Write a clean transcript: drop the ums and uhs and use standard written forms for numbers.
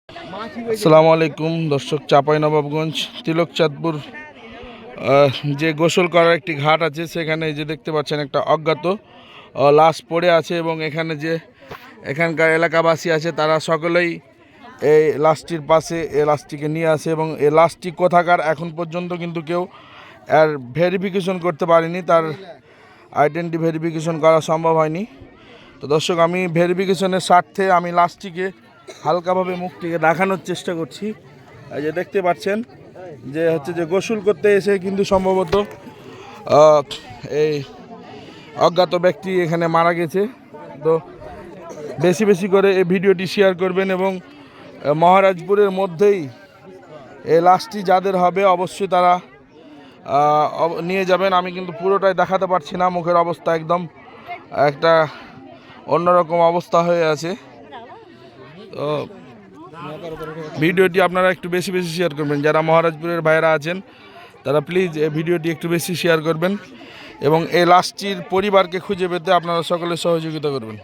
আসসালামু আলাইকুম দর্শক, চাঁপাইনবাবগঞ্জ তিলকচাঁদপুর যে গোসল করার একটি ঘাট আছে, সেখানে যে দেখতে পাচ্ছেন একটা অজ্ঞাত লাশ পড়ে আছে এবং এখানে যে এখানকার এলাকাবাসী আছে তারা সকলেই এই লাশটির পাশে এই লাশটিকে নিয়ে আসে এবং এই লাশটি কোথাকার এখন পর্যন্ত কিন্তু কেউ আর ভেরিফিকেশন করতে পারেনি, তার আইডেন্টি ভেরিফিকেশন করা সম্ভব হয়নি। তো দর্শক, আমি ভেরিফিকেশনের স্বার্থে আমি লাশটিকে হালকাভাবে মুখটিকে দেখানোর চেষ্টা করছি। এই যে দেখতে পাচ্ছেন যে যে গোসল করতে এসে কিন্তু সম্ভবত এই অজ্ঞাত ব্যক্তি এখানে মারা গেছে। তো বেশি বেশি করে এই ভিডিওটি শেয়ার করবেন এবং মহারাজপুরের মধ্যেই এই লাশটি যাদের হবে অবশ্যই তারা নিয়ে যাবেন। আমি কিন্তু পুরোটাই দেখাতে পারছি না, মুখের অবস্থা একদম একটা অন্যরকম অবস্থা হয়ে আছে। তো ভিডিওটি আপনারা একটু বেশি বেশি শেয়ার করবেন, যারা মহারাজপুরের ভাইয়েরা আছেন তারা প্লিজ এই ভিডিওটি একটু বেশি শেয়ার করবেন এবং এই লাশটির পরিবারকে খুঁজে পেতে আপনারা সকলে সহযোগিতা করবেন।